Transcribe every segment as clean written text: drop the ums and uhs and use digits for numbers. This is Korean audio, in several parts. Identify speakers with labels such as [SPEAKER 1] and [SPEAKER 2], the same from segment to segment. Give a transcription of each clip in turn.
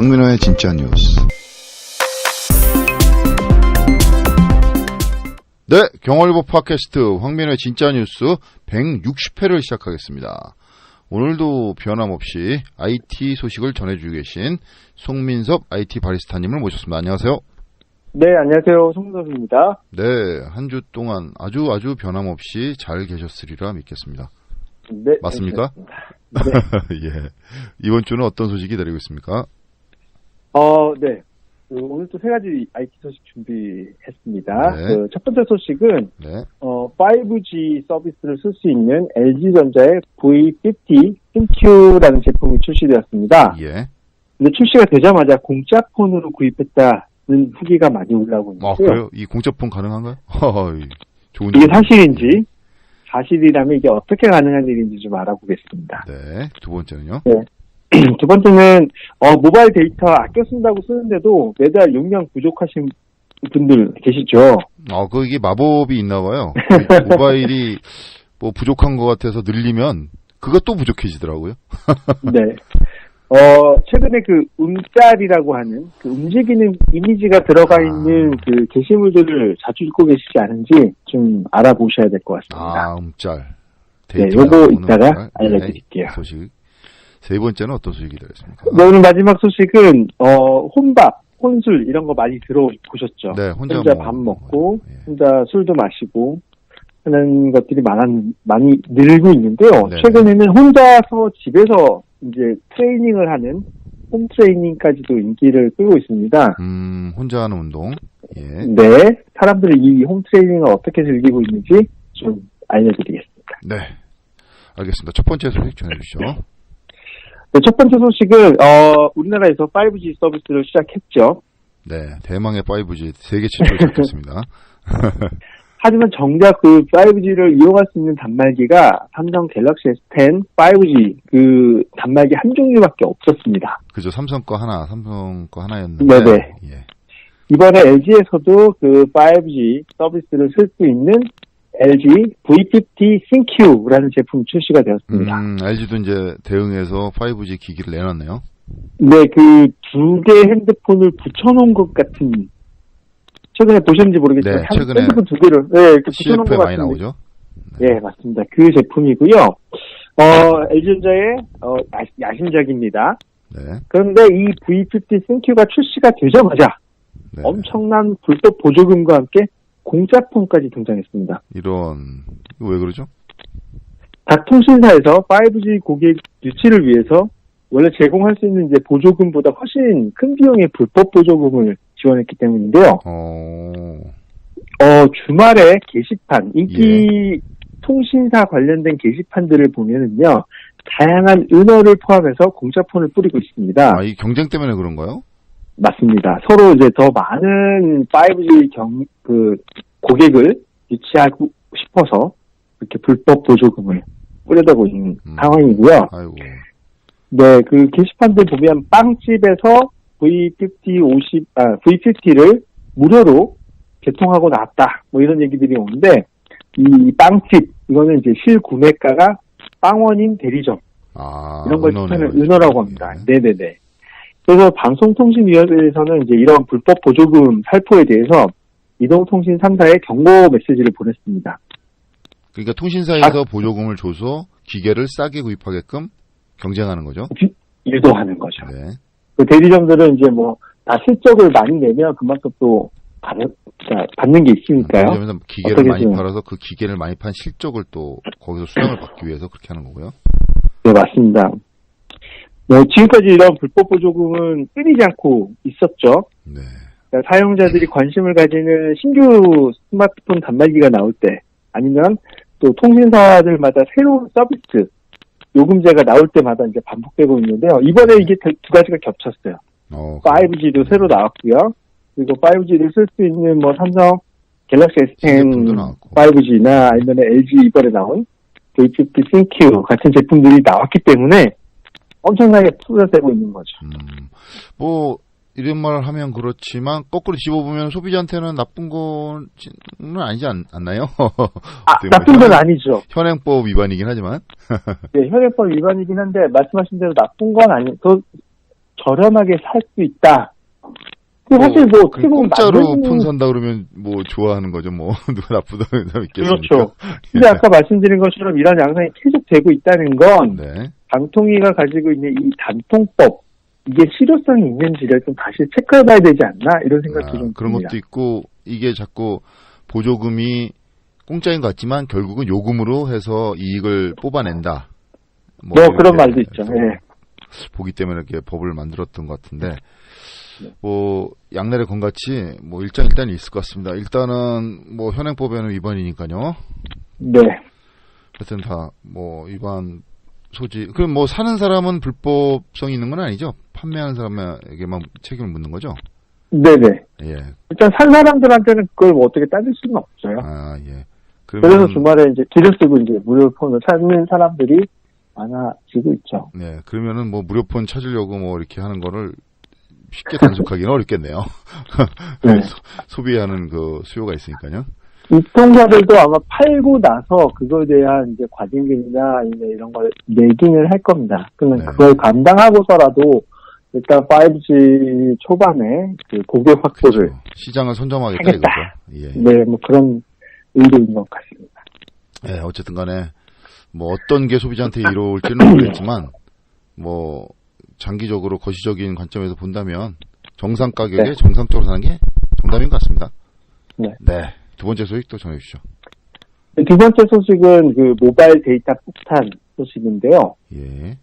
[SPEAKER 1] 황민호의 진짜 뉴스. 네, 경월일보 팟캐스트 황민호의 진짜 뉴스 160회를 시작하겠습니다. 오늘도 변함없이 IT 소식을 전해주고 계신 송민섭 IT 바리스타님을 모셨습니다. 안녕하세요.
[SPEAKER 2] 네, 안녕하세요. 송민섭입니다.
[SPEAKER 1] 네, 한 주 동안 아주 변함없이 잘 계셨으리라 믿겠습니다.
[SPEAKER 2] 네,
[SPEAKER 1] 맞습니까?
[SPEAKER 2] 네.
[SPEAKER 1] 예. 이번 주는 어떤 소식이 기다리고 있습니까?
[SPEAKER 2] 네. 오늘 또 세 가지 IT 소식 준비했습니다.
[SPEAKER 1] 네.
[SPEAKER 2] 첫 번째 소식은,
[SPEAKER 1] 네.
[SPEAKER 2] 5G 서비스를 쓸 수 있는 LG전자의 V50 ThinQ라는 제품이 출시되었습니다.
[SPEAKER 1] 예.
[SPEAKER 2] 근데 출시가 되자마자 공짜 폰으로 구입했다는 후기가 많이 올라오고 있는데요.
[SPEAKER 1] 아, 그래요? 이 공짜폰 가능한가요? 좋은
[SPEAKER 2] 이게
[SPEAKER 1] 일이네요.
[SPEAKER 2] 사실인지, 사실이라면 이게 어떻게 가능한 일인지 좀 알아보겠습니다.
[SPEAKER 1] 네. 두 번째는요?
[SPEAKER 2] 네. 두 번째는 모바일 데이터 아껴 쓴다고 쓰는데도 매달 용량 부족하신 분들 계시죠?
[SPEAKER 1] 이게 마법이 있나 봐요. 모바일이 뭐 부족한 것 같아서 늘리면 그것도 부족해지더라고요.
[SPEAKER 2] 네. 최근에 그 음짤이라고 하는 그 움직이는 이미지가 들어가 있는 그 게시물들을 자주 읽고 계시지 않은지 좀 알아보셔야 될 것 같습니다.
[SPEAKER 1] 음짤.
[SPEAKER 2] 네, 요거 이따가 알려드릴게요.
[SPEAKER 1] 소식. 세 번째는 어떤 소식이 기다렸습니까?
[SPEAKER 2] 네, 오늘 마지막 소식은, 혼밥, 혼술, 이런 거 많이 들어보셨죠?
[SPEAKER 1] 네, 혼자
[SPEAKER 2] 밥 먹고,
[SPEAKER 1] 예.
[SPEAKER 2] 혼자 술도 마시고, 하는 것들이 많이 늘고 있는데요.
[SPEAKER 1] 네네.
[SPEAKER 2] 최근에는 혼자서 집에서 이제 트레이닝을 하는 홈 트레이닝까지도 인기를 끌고 있습니다.
[SPEAKER 1] 혼자 하는 운동. 예.
[SPEAKER 2] 네. 사람들이 이 홈 트레이닝을 어떻게 즐기고 있는지 좀 알려드리겠습니다.
[SPEAKER 1] 네. 알겠습니다. 첫 번째 소식 전해주시죠.
[SPEAKER 2] 네, 첫 번째 소식은, 우리나라에서 5G 서비스를 시작했죠.
[SPEAKER 1] 네. 대망의 5G 세계 최초로 시작했습니다.
[SPEAKER 2] 하지만 정작 그 5G를 이용할 수 있는 단말기가 삼성 갤럭시 S10 5G 그 단말기 한 종류밖에 없었습니다.
[SPEAKER 1] 그죠. 삼성 거 하나였는데.
[SPEAKER 2] 네네.
[SPEAKER 1] 예.
[SPEAKER 2] 이번에 LG에서도 그 5G 서비스를 쓸 수 있는 LG V50 ThinQ라는 제품이 출시가 되었습니다.
[SPEAKER 1] LG도 이제 대응해서 5G 기기를 내놨네요.
[SPEAKER 2] 네, 그 두 개의 핸드폰을 붙여놓은 것 같은, 최근에 보셨는지 모르겠지만,
[SPEAKER 1] 네, 최근에
[SPEAKER 2] 핸드폰 두 개를, 네, 이렇게 붙여놓은 것
[SPEAKER 1] CF에 많이
[SPEAKER 2] 같은.
[SPEAKER 1] 나오죠.
[SPEAKER 2] 네, 맞습니다. 그 제품이고요. LG전자의, 야심작입니다.
[SPEAKER 1] 네.
[SPEAKER 2] 그런데 이 V50 ThinQ가 출시가 되자마자,
[SPEAKER 1] 네.
[SPEAKER 2] 엄청난 불법 보조금과 함께 공짜폰까지 등장했습니다.
[SPEAKER 1] 이거 왜 그러죠?
[SPEAKER 2] 각 통신사에서 5G 고객 유치를 위해서 원래 제공할 수 있는 이제 보조금보다 훨씬 큰 비용의 불법 보조금을 지원했기 때문인데요. 주말에 게시판, 인기 통신사 관련된 게시판들을 보면은요, 다양한 은어를 포함해서 공짜폰을 뿌리고 있습니다.
[SPEAKER 1] 이 경쟁 때문에 그런가요?
[SPEAKER 2] 맞습니다. 서로 이제 더 많은 5G 고객을 유치하고 싶어서 이렇게 불법 보조금을 뿌려대고 있는 상황이고요.
[SPEAKER 1] 아이고.
[SPEAKER 2] 네, 그 게시판들 보면 빵집에서 V50를 무료로 개통하고 나왔다. 뭐 이런 얘기들이 오는데, 이 빵집, 이거는 이제 실구매가가 빵원인 대리점. 이런 걸 뜻하는 은어라고 합니다. 네네네. 그래서 방송통신위원회에서는 이제 이런 불법 보조금 살포에 대해서 이동통신 3사에 경고 메시지를 보냈습니다.
[SPEAKER 1] 그러니까 통신사에서 보조금을 줘서 기계를 싸게 구입하게끔 경쟁하는 거죠?
[SPEAKER 2] 유도하는 거죠.
[SPEAKER 1] 네.
[SPEAKER 2] 그 대리점들은 이제 다 실적을 많이 내면 그만큼 또 받는 게 있으니까요.
[SPEAKER 1] 대리점에서 기계를 많이 팔아서 그 기계를 많이 판 실적을 또 거기서 수당을 받기 위해서 그렇게 하는 거고요.
[SPEAKER 2] 네, 맞습니다. 지금까지 이런 불법 보조금은 끊이지 않고 있었죠.
[SPEAKER 1] 네.
[SPEAKER 2] 그러니까 사용자들이 관심을 가지는 신규 스마트폰 단말기가 나올 때, 아니면 또 통신사들마다 새로운 서비스, 요금제가 나올 때마다 이제 반복되고 있는데요. 이번에 이게 두 가지가 겹쳤어요. 5G도 새로 나왔고요. 그리고 5G를 쓸 수 있는 삼성 갤럭시 S10 5G나 아니면 LG 이번에 나온 V50 ThinQ 같은 제품들이 나왔기 때문에 엄청나게 투자되고 있는 거죠.
[SPEAKER 1] 이런 말 하면 그렇지만 거꾸로 집어보면 소비자한테는 나쁜 거는 아니지 않나요?
[SPEAKER 2] 나쁜 건 아니죠. 저렴하게 살 수 있다. 사실 뭐 어떻게 보면
[SPEAKER 1] 공짜로
[SPEAKER 2] 맞는
[SPEAKER 1] 폰 산다 그러면 뭐 좋아하는 거죠. 뭐 누가 나쁘다는 사람 있겠습니까?
[SPEAKER 2] 그렇죠. 근데 아까 말씀드린 것처럼 이런 양상이 계속 되고 있다는 건
[SPEAKER 1] 네.
[SPEAKER 2] 방통위가 가지고 있는 이 단통법 이게 실효성이 있는지를 좀 다시 체크해봐야 되지 않나 이런 생각도 좀
[SPEAKER 1] 그런
[SPEAKER 2] 듭니다.
[SPEAKER 1] 것도 있고 이게 자꾸 보조금이 공짜인 것 같지만 결국은 요금으로 해서 이익을 뽑아낸다.
[SPEAKER 2] 뭐 그런 말도 있죠. 예.
[SPEAKER 1] 보기 때문에 이렇게 법을 만들었던 것 같은데 뭐 양날의 검같이 뭐 일장일단이 있을 것 같습니다. 일단은 뭐 현행법에는 위반이니까요.
[SPEAKER 2] 네.
[SPEAKER 1] 하여튼 다 뭐 위반 소지. 그럼 뭐 사는 사람은 불법성이 있는 건 아니죠? 판매하는 사람에게만 책임을 묻는 거죠?
[SPEAKER 2] 네네.
[SPEAKER 1] 예.
[SPEAKER 2] 일단 산 사람들한테는 그걸 뭐 어떻게 따질 수는 없어요.
[SPEAKER 1] 아 예.
[SPEAKER 2] 그래서 주말에 이제 길을 쓰고 이제 무료폰을 찾는 사람들이 많아지고 있죠.
[SPEAKER 1] 네. 그러면은 뭐 무료폰 찾으려고 뭐 이렇게 하는 거를 쉽게 단속하기는 어렵겠네요.
[SPEAKER 2] 네.
[SPEAKER 1] 소비하는 그 수요가 있으니까요.
[SPEAKER 2] 유통사들도 아마 팔고 나서 그거에 대한 이제 과징금이나 아니면 이런 걸 내기는 할 겁니다. 그러면
[SPEAKER 1] 네.
[SPEAKER 2] 그걸 감당하고서라도 일단 5G 초반에 그 고객 확보를
[SPEAKER 1] 그렇죠. 시장을 선점하겠다
[SPEAKER 2] 하겠다.
[SPEAKER 1] 이거죠. 예.
[SPEAKER 2] 네, 뭐 그런 의도인 것 같습니다.
[SPEAKER 1] 네, 어쨌든 간에 뭐 어떤 게 소비자한테 이로울지는 모르겠지만 뭐 장기적으로 거시적인 관점에서 본다면 정상 가격에
[SPEAKER 2] 네.
[SPEAKER 1] 정상적으로 사는 게 정답인 것 같습니다.
[SPEAKER 2] 네.
[SPEAKER 1] 네. 두 번째 소식 또 전해주시죠.
[SPEAKER 2] 두 번째 소식은 그 모바일 데이터 폭탄 소식인데요.
[SPEAKER 1] 예.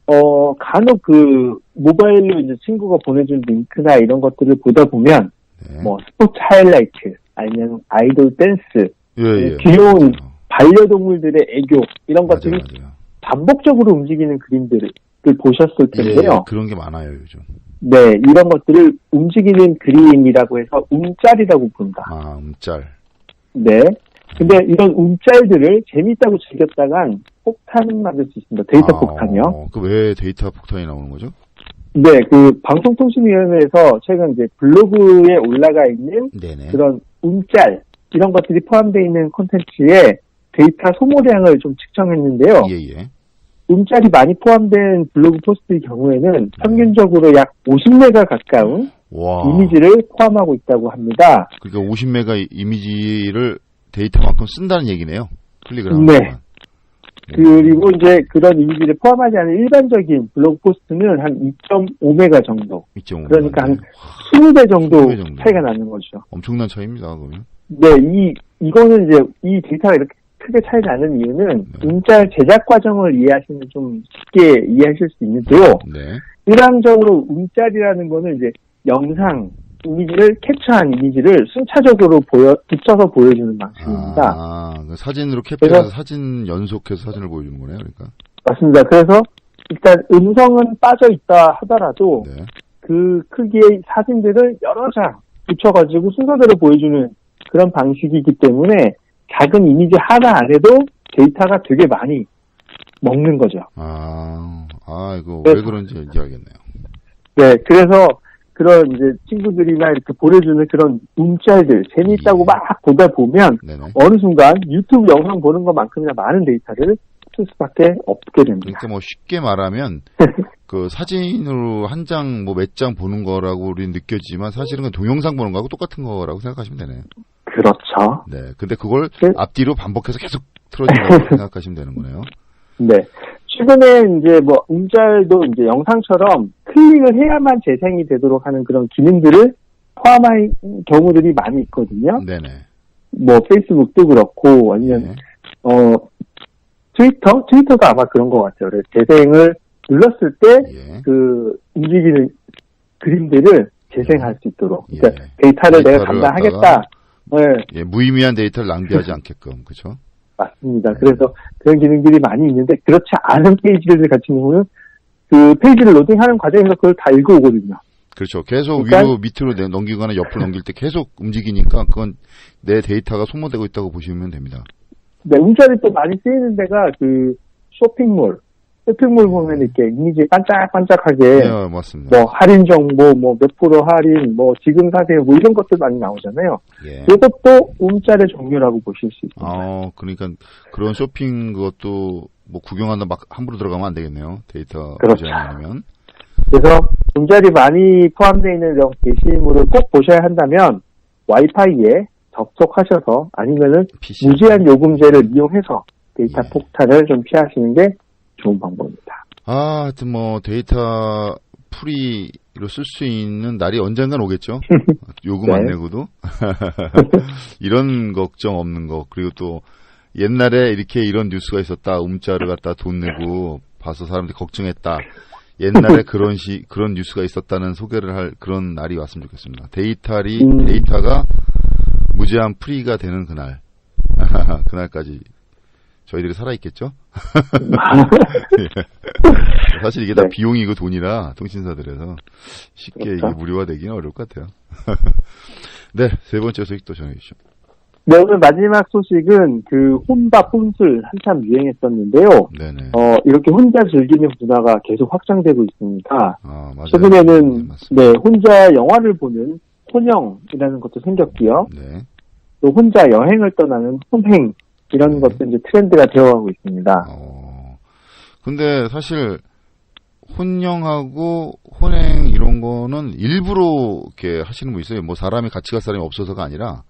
[SPEAKER 2] 간혹 그 모바일로 이제 친구가 보내준 링크나 이런 것들을 보다 보면
[SPEAKER 1] 네.
[SPEAKER 2] 뭐 스포츠 하이라이트 아니면 아이돌 댄스
[SPEAKER 1] 예.
[SPEAKER 2] 귀여운 반려동물들의 애교 이런 것들이
[SPEAKER 1] 맞아요.
[SPEAKER 2] 반복적으로 움직이는 그림들을 보셨을 텐데요.
[SPEAKER 1] 예, 그런 게 많아요 요즘.
[SPEAKER 2] 네, 이런 것들을 움직이는 그림이라고 해서 움짤이라고 부른다.
[SPEAKER 1] 아, 움짤.
[SPEAKER 2] 네. 근데 이런 움짤들을 재밌다고 즐겼다간 폭탄을 맞을 수 있습니다. 데이터 폭탄이요.
[SPEAKER 1] 그 왜 데이터 폭탄이 나오는 거죠?
[SPEAKER 2] 네, 그 방송통신위원회에서 최근 이제 블로그에 올라가 있는
[SPEAKER 1] 네네.
[SPEAKER 2] 그런 움짤 이런 것들이 포함되어 있는 콘텐츠에 데이터 소모량을 좀 측정했는데요.
[SPEAKER 1] 예.
[SPEAKER 2] 움짤이 많이 포함된 블로그 포스트의 경우에는 평균적으로 약 50메가 가까운
[SPEAKER 1] 와.
[SPEAKER 2] 이미지를 포함하고 있다고 합니다.
[SPEAKER 1] 그러니까 50메가 이미지를 데이터만큼 쓴다는 얘기네요. 클릭을 하면.
[SPEAKER 2] 네. 그리고 이제 그런 이미지를 포함하지 않은 일반적인 블로그 포스트는 한 2.5메가 정도.
[SPEAKER 1] 2.5.
[SPEAKER 2] 그러니까 한 20배 정도
[SPEAKER 1] 20배 정도.
[SPEAKER 2] 차이가 나는 거죠.
[SPEAKER 1] 엄청난 차이입니다, 그러면.
[SPEAKER 2] 네, 이거는 이제 이 데이터가 이렇게 크게 차이 나는 이유는 움짤 제작 과정을 이해하시면 좀 쉽게 이해하실 수 있는데요.
[SPEAKER 1] 네.
[SPEAKER 2] 일반적으로 움짤이라는 거는 이제 영상, 이미지를 캡처한 이미지를 순차적으로 붙여서 보여주는 방식입니다.
[SPEAKER 1] 그 사진으로 캡처해서 사진 연속해서 사진을 보여주는 거네요, 그러니까.
[SPEAKER 2] 맞습니다. 그래서 일단 음성은 빠져 있다 하더라도
[SPEAKER 1] 네.
[SPEAKER 2] 그 크기의 사진들을 여러 장 붙여가지고 순서대로 보여주는 그런 방식이기 때문에 작은 이미지 하나 안에도 데이터가 되게 많이 먹는 거죠.
[SPEAKER 1] 이거
[SPEAKER 2] 네.
[SPEAKER 1] 왜 그런지 이제 알겠네요.
[SPEAKER 2] 네, 그래서 그런 이제 친구들이나 이렇게 보내주는 그런 움짤들 재미있다고 막 보다 보면
[SPEAKER 1] 네네.
[SPEAKER 2] 어느 순간 유튜브 영상 보는 것만큼이나 많은 데이터를 쓸 수밖에 없게 됩니다.
[SPEAKER 1] 그러니까 뭐 쉽게 말하면 그 사진으로 한 장 뭐 몇 장 보는 거라고 우리는 느껴지지만 사실은 그 동영상 보는 거하고 똑같은 거라고 생각하시면 되네요.
[SPEAKER 2] 그렇죠.
[SPEAKER 1] 네. 근데 그걸
[SPEAKER 2] 네.
[SPEAKER 1] 앞뒤로 반복해서 계속 틀어준다고 생각하시면 되는 거네요.
[SPEAKER 2] 네. 최근에 이제 뭐 움짤도 이제 영상처럼 클릭을 해야만 재생이 되도록 하는 그런 기능들을 포함한 경우들이 많이 있거든요.
[SPEAKER 1] 네네.
[SPEAKER 2] 뭐 페이스북도 그렇고 아니면
[SPEAKER 1] 네.
[SPEAKER 2] 트위터가 아마 그런 것 같아요. 그래서 재생을 눌렀을 때 그
[SPEAKER 1] 예.
[SPEAKER 2] 움직이는 그림들을 재생할 수 있도록. 그러니까
[SPEAKER 1] 예.
[SPEAKER 2] 데이터를 내가
[SPEAKER 1] 데이터를
[SPEAKER 2] 감당하겠다. 네,
[SPEAKER 1] 예, 무의미한 데이터를 낭비하지 않게끔, 그렇죠?
[SPEAKER 2] 맞습니다. 그래서 그런 기능들이 많이 있는데 그렇지 않은 페이지들 같은 경우는 그 페이지를 로딩하는 과정에서 그걸 다 읽어오거든요.
[SPEAKER 1] 그렇죠. 계속
[SPEAKER 2] 그러니까,
[SPEAKER 1] 위로 밑으로 넘기거나 옆으로 넘길 때 계속 움직이니까 그건 내 데이터가 소모되고 있다고 보시면 됩니다.
[SPEAKER 2] 네, 움짤이 또 많이 쓰이는 데가 그 쇼핑몰 보면 이렇게 이미지 반짝반짝하게
[SPEAKER 1] 네, 맞습니다.
[SPEAKER 2] 뭐 할인 정보, 뭐 몇 프로 할인, 뭐 지금 사세요, 뭐 이런 것들 많이 나오잖아요.
[SPEAKER 1] 예.
[SPEAKER 2] 이것도 움짤의 종류라고 보실 수 있습니다.
[SPEAKER 1] 그러니까 그런 쇼핑 그것도 뭐 구경한다 막 함부로 들어가면 안 되겠네요. 데이터
[SPEAKER 2] 그렇죠.
[SPEAKER 1] 보지 않으면.
[SPEAKER 2] 그래서 존잘이 많이 포함되어 있는 이런 게시물을 꼭 보셔야 한다면 와이파이에 접속하셔서 아니면은
[SPEAKER 1] PC.
[SPEAKER 2] 무제한 요금제를 이용해서 데이터
[SPEAKER 1] 예.
[SPEAKER 2] 폭탄을 좀 피하시는 게 좋은 방법입니다.
[SPEAKER 1] 하여튼 뭐 데이터 프리로 쓸 수 있는 날이 언젠간 오겠죠. 요금
[SPEAKER 2] 네.
[SPEAKER 1] 안 내고도. 이런 걱정 없는 거. 그리고 또 옛날에 이렇게 이런 뉴스가 있었다. 음자를 갖다 돈 내고 봐서 사람들이 걱정했다. 옛날에 그런 뉴스가 있었다는 소개를 할 그런 날이 왔으면 좋겠습니다. 데이터가 무제한 프리가 되는 그날. 그날까지 저희들이 살아있겠죠? 사실 이게 다
[SPEAKER 2] 네.
[SPEAKER 1] 비용이고 돈이라 통신사들에서 쉽게
[SPEAKER 2] 그렇죠.
[SPEAKER 1] 이게 무료화되기는 어려울 것 같아요. 네, 세 번째 소식 또 전해주시죠.
[SPEAKER 2] 네, 오늘 마지막 소식은 그 혼밥 혼술 한참 유행했었는데요.
[SPEAKER 1] 네네.
[SPEAKER 2] 이렇게 혼자 즐기는 문화가 계속 확장되고 있습니다.
[SPEAKER 1] 아, 맞아요.
[SPEAKER 2] 최근에는
[SPEAKER 1] 네, 맞습니다.
[SPEAKER 2] 네, 혼자 영화를 보는 혼영이라는 것도 생겼고요.
[SPEAKER 1] 네.
[SPEAKER 2] 또 혼자 여행을 떠나는 혼행 이런
[SPEAKER 1] 네.
[SPEAKER 2] 것도 이제 트렌드가 되어가고 있습니다.
[SPEAKER 1] 근데 사실 혼영하고 혼행 이런 거는 일부러 이렇게 하시는 분 있어요. 뭐 사람이 같이 갈 사람이 없어서가 아니라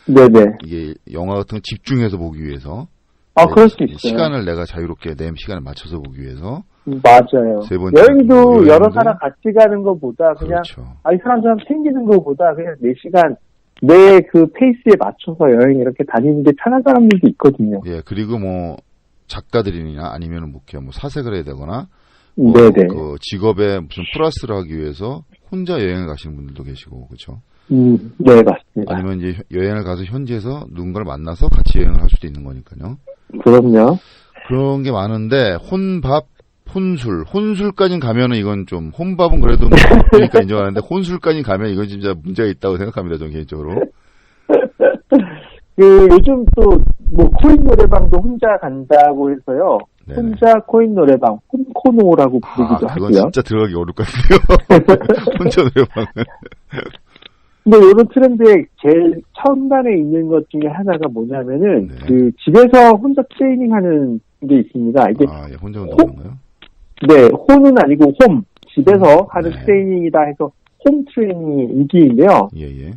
[SPEAKER 2] 네네.
[SPEAKER 1] 이게 영화 같은 거 집중해서 보기 위해서
[SPEAKER 2] 그럴 수 있어요.
[SPEAKER 1] 시간을 내가 자유롭게 내 시간을 맞춰서 보기 위해서
[SPEAKER 2] 맞아요.
[SPEAKER 1] 세 번째,
[SPEAKER 2] 여행도 여러
[SPEAKER 1] 여행도?
[SPEAKER 2] 사람 같이 가는 것보다 그냥
[SPEAKER 1] 그렇죠.
[SPEAKER 2] 이 사람 챙기는 것보다 그냥 내 시간 내 그 페이스에 맞춰서 여행 이렇게 다니는 게 편한 사람들도 있거든요.
[SPEAKER 1] 예, 그리고 뭐 작가들이나 아니면 뭐 사색을 해야 되거나 뭐
[SPEAKER 2] 네네.
[SPEAKER 1] 그 직업에 무슨 플러스를 하기 위해서 혼자 여행을 가시는 분들도 계시고 그렇죠.
[SPEAKER 2] 네, 맞습니다.
[SPEAKER 1] 아니면 이제 여행을 가서 현지에서 누군가를 만나서 같이 여행을 할 수도 있는 거니까요.
[SPEAKER 2] 그럼요.
[SPEAKER 1] 그런 게 많은데 혼밥, 혼술까지 가면은 이건 좀 혼밥은 그래도 그러니까 인정하는데 혼술까지 가면 이건 진짜 문제가 있다고 생각합니다. 저는 개인적으로.
[SPEAKER 2] 요즘 또 뭐 코인 노래방도 혼자 간다고 해서요.
[SPEAKER 1] 네네.
[SPEAKER 2] 혼자 코인 노래방 홈코노라고 부르기도
[SPEAKER 1] 그건
[SPEAKER 2] 하고요.
[SPEAKER 1] 진짜 들어가기 어려울 것 같아요. 혼자 노래방은.
[SPEAKER 2] 근데 이런 트렌드의 제일 첫단에 있는 것 중에 하나가 뭐냐면은
[SPEAKER 1] 네.
[SPEAKER 2] 그 집에서 혼자 트레이닝하는 게 있습니다. 이게
[SPEAKER 1] 예, 혼자 운동하는가요?
[SPEAKER 2] 네, 홈은 아니고 홈 집에서 하는
[SPEAKER 1] 네.
[SPEAKER 2] 트레이닝이다 해서 홈 트레이닝이 인기인데요.
[SPEAKER 1] 예.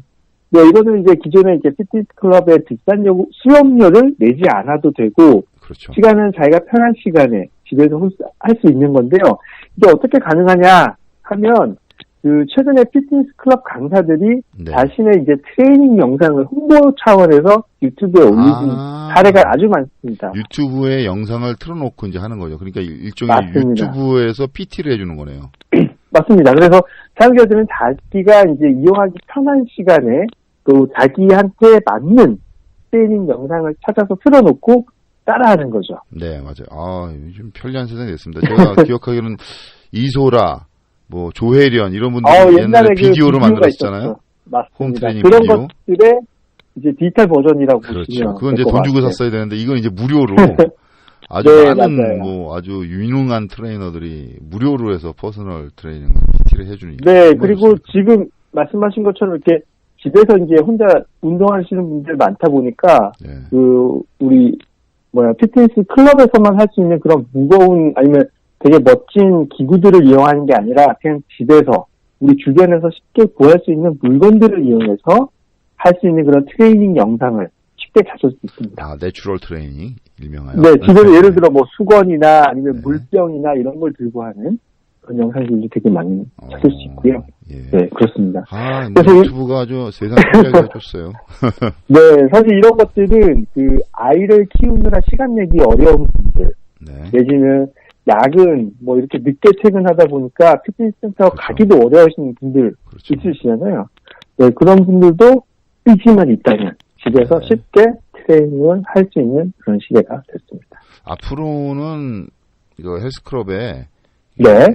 [SPEAKER 2] 네, 이거는 이제 기존에 이제 피트니스 클럽의 비싼 수업료를 내지 않아도 되고
[SPEAKER 1] 그렇죠.
[SPEAKER 2] 시간은 자기가 편한 시간에 집에서 할 수 있는 건데요. 이게 어떻게 가능하냐 하면 그 최근에 피트니스 클럽 강사들이
[SPEAKER 1] 네.
[SPEAKER 2] 자신의 이제 트레이닝 영상을 홍보 차원에서 유튜브에 올리신 사례가 아주 많습니다.
[SPEAKER 1] 유튜브에 영상을 틀어놓고 이제 하는 거죠. 그러니까 일종의
[SPEAKER 2] 맞습니다.
[SPEAKER 1] 유튜브에서 PT를 해주는 거네요.
[SPEAKER 2] 맞습니다. 그래서 사용자들은 자기가 이제 이용하기 편한 시간에 또 자기한테 맞는 트레이닝 영상을 찾아서 틀어놓고 따라하는 거죠.
[SPEAKER 1] 네, 맞아요. 요즘 편리한 세상이 됐습니다. 제가 기억하기로는 이소라, 뭐 조혜련 이런 분들이 옛날에 비디오로 만들었잖아요.
[SPEAKER 2] 맞습니다.
[SPEAKER 1] 홈 트레이닝
[SPEAKER 2] 그런
[SPEAKER 1] 비디오.
[SPEAKER 2] 것들의 이제 디지털 버전이라고
[SPEAKER 1] 그렇죠.
[SPEAKER 2] 보시면
[SPEAKER 1] 그건 이제
[SPEAKER 2] 될
[SPEAKER 1] 돈
[SPEAKER 2] 것
[SPEAKER 1] 주고
[SPEAKER 2] 같아요.
[SPEAKER 1] 샀어야 되는데 이건 이제 무료로 아주
[SPEAKER 2] 네,
[SPEAKER 1] 많은
[SPEAKER 2] 맞아요.
[SPEAKER 1] 뭐 아주 유능한 트레이너들이 무료로 해서 퍼스널 트레이닝 PT를 해주는.
[SPEAKER 2] 네, 그리고 지금 말씀하신 것처럼 이렇게 집에서 이제 혼자 운동하시는 분들 많다 보니까
[SPEAKER 1] 네.
[SPEAKER 2] 우리 피트니스 클럽에서만 할 수 있는 그런 무거운 아니면 되게 멋진 기구들을 이용하는 게 아니라 그냥 집에서 우리 주변에서 쉽게 구할 수 있는 물건들을 이용해서 할 수 있는 그런 트레이닝 영상을 쉽게 찾을 수 있습니다.
[SPEAKER 1] 내추럴 트레이닝 일명하여.
[SPEAKER 2] 네, 집에서 예를 들어 뭐 수건이나 아니면
[SPEAKER 1] 네.
[SPEAKER 2] 물병이나 이런 걸 들고 하는 그런 영상들도 되게 많이 찾을 수 있고요.
[SPEAKER 1] 예.
[SPEAKER 2] 네, 그렇습니다.
[SPEAKER 1] 뭐 유튜브가 아주 세상 편리하게 해줬어요.
[SPEAKER 2] 네, 사실 이런 것들은 그 아이를 키우느라 시간 내기 어려운 분들,
[SPEAKER 1] 네.
[SPEAKER 2] 내지는 야근, 뭐 이렇게 늦게 퇴근하다 보니까 피트니스 센터
[SPEAKER 1] 그렇죠.
[SPEAKER 2] 가기도 어려우신 분들
[SPEAKER 1] 그렇죠.
[SPEAKER 2] 있으시잖아요. 네, 그런 분들도 의지만 있다면 집에서
[SPEAKER 1] 네.
[SPEAKER 2] 쉽게 트레이닝을 할 수 있는 그런 시대가 됐습니다.
[SPEAKER 1] 앞으로는 이거 헬스클럽에
[SPEAKER 2] 네.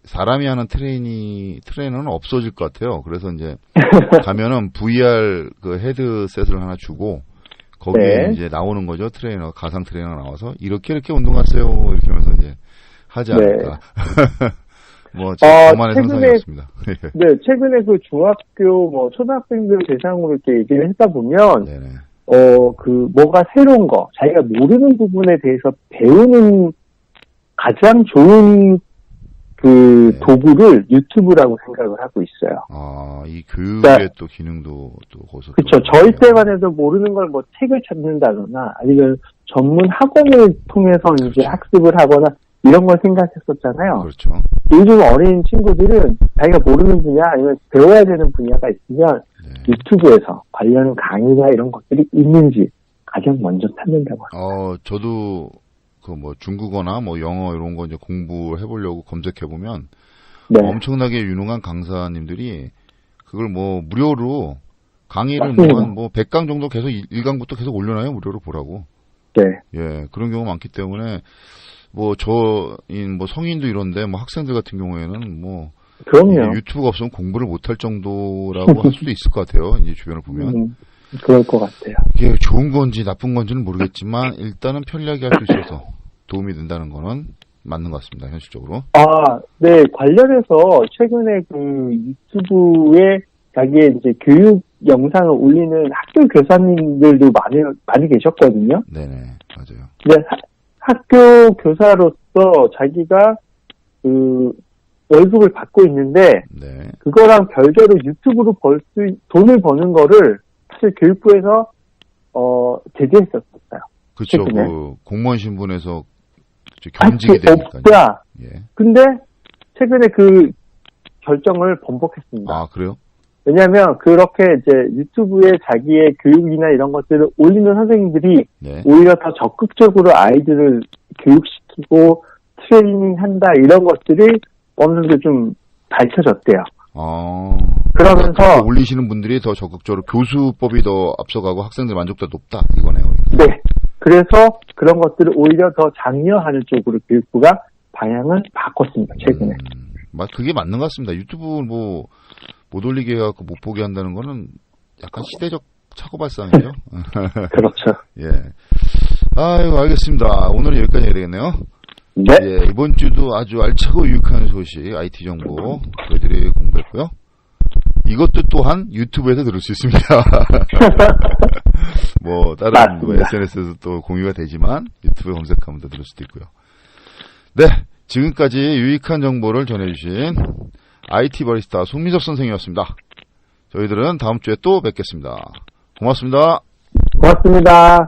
[SPEAKER 1] 사람이 하는 트레이너는 없어질 것 같아요. 그래서 이제 가면은 VR 그 헤드셋을 하나 주고 거기에
[SPEAKER 2] 네.
[SPEAKER 1] 이제 나오는 거죠. 트레이너, 가상 트레이너가 나와서 이렇게 운동하세요. 이렇게 하면서 이제 하지 않을까. 뭐 저만의 상상이었습니다.
[SPEAKER 2] 네, 최근에 그 중학교 뭐 초등학생들 대상으로 이렇게 얘기를 했다 보면
[SPEAKER 1] 네네.
[SPEAKER 2] 뭐가 새로운 거, 자기가 모르는 부분에 대해서 배우는 가장 좋은 그
[SPEAKER 1] 네.
[SPEAKER 2] 도구를 유튜브라고 생각을 하고 있어요.
[SPEAKER 1] 아, 이 교육의
[SPEAKER 2] 그러니까
[SPEAKER 1] 또 기능도 또 거기서.
[SPEAKER 2] 그렇죠. 저희 때만 해도 모르는 걸 뭐 책을 찾는다거나 아니면 전문 학원을 통해서 이제
[SPEAKER 1] 그렇죠.
[SPEAKER 2] 학습을 하거나 이런 걸 생각했었잖아요.
[SPEAKER 1] 그렇죠.
[SPEAKER 2] 요즘 어린 친구들은 자기가 모르는 분야 아니면 배워야 되는 분야가 있으면
[SPEAKER 1] 네.
[SPEAKER 2] 유튜브에서 관련 강의나 이런 것들이 있는지 가장 먼저 찾는다고 합니다.
[SPEAKER 1] 저도 그 뭐 중국어나 뭐 영어 이런 거 이제 공부해 보려고 검색해 보면
[SPEAKER 2] 네.
[SPEAKER 1] 엄청나게 유능한 강사님들이 그걸 뭐 무료로 강의를
[SPEAKER 2] 맞습니다.
[SPEAKER 1] 뭐 100강 정도 계속 1강부터 계속 올려놔요. 무료로 보라고.
[SPEAKER 2] 네.
[SPEAKER 1] 예, 그런 경우 많기 때문에 뭐 저인 뭐 성인도 이런데 뭐 학생들 같은 경우에는 뭐
[SPEAKER 2] 그럼요.
[SPEAKER 1] 이게 유튜브가 없으면 공부를 못할 정도라고 할 수도 있을 것 같아요. 이제 주변을 보면.
[SPEAKER 2] 그럴 것 같아요.
[SPEAKER 1] 이게 좋은 건지 나쁜 건지는 모르겠지만 일단은 편리하게 할 수 있어서 도움이 된다는 거는 맞는 것 같습니다. 현실적으로.
[SPEAKER 2] 네. 관련해서 최근에 그 유튜브에 자기의 이제 교육 영상을 올리는 학교 교사님들도 많이 계셨거든요.
[SPEAKER 1] 네네, 맞아요.
[SPEAKER 2] 근데 학교 교사로서 자기가 그 월급을 받고 있는데
[SPEAKER 1] 네.
[SPEAKER 2] 그거랑 별개로 유튜브로 돈을 버는 거를 사실 교육부에서 제재했었어요.
[SPEAKER 1] 그렇죠.
[SPEAKER 2] 최근에.
[SPEAKER 1] 그 공무원 신분에서 겸직이 되니까요.
[SPEAKER 2] 없다.
[SPEAKER 1] 예.
[SPEAKER 2] 근데 최근에 그 결정을 번복했습니다.
[SPEAKER 1] 아, 그래요?
[SPEAKER 2] 왜냐하면 그렇게 이제 유튜브에 자기의 교육이나 이런 것들을 올리는 선생님들이
[SPEAKER 1] 네.
[SPEAKER 2] 오히려 더 적극적으로 아이들을 교육시키고 트레이닝한다 이런 것들이 어느 정도 좀 밝혀졌대요. 그러면서
[SPEAKER 1] 그러니까 올리시는 분들이 더 적극적으로 교수법이 더 앞서가고 학생들 만족도가 높다 이거네요. 그러니까.
[SPEAKER 2] 네. 그래서 그런 것들을 오히려 더 장려하는 쪽으로 교육부가 방향을 바꿨습니다. 최근에.
[SPEAKER 1] 그게 맞는 것 같습니다. 유튜브 뭐 못 올리게 해갖고 못 보게 한다는 거는 약간 시대적 착오 발상이죠.
[SPEAKER 2] 그렇죠.
[SPEAKER 1] 예. 아유, 알겠습니다. 오늘은 여기까지 해야 되겠네요.
[SPEAKER 2] 네.
[SPEAKER 1] 예, 이번 주도 아주 알차고 유익한 소식, IT 정보 저희들이 공부했고요. 이것도 또한 유튜브에서 들을 수 있습니다. 뭐 다른 뭐 SNS에서 또 공유가 되지만 유튜브에 검색하면 더 들을 수도 있고요. 네, 지금까지 유익한 정보를 전해주신 IT 바리스타 송민섭 선생님이었습니다. 저희들은 다음 주에 또 뵙겠습니다. 고맙습니다.
[SPEAKER 2] 고맙습니다.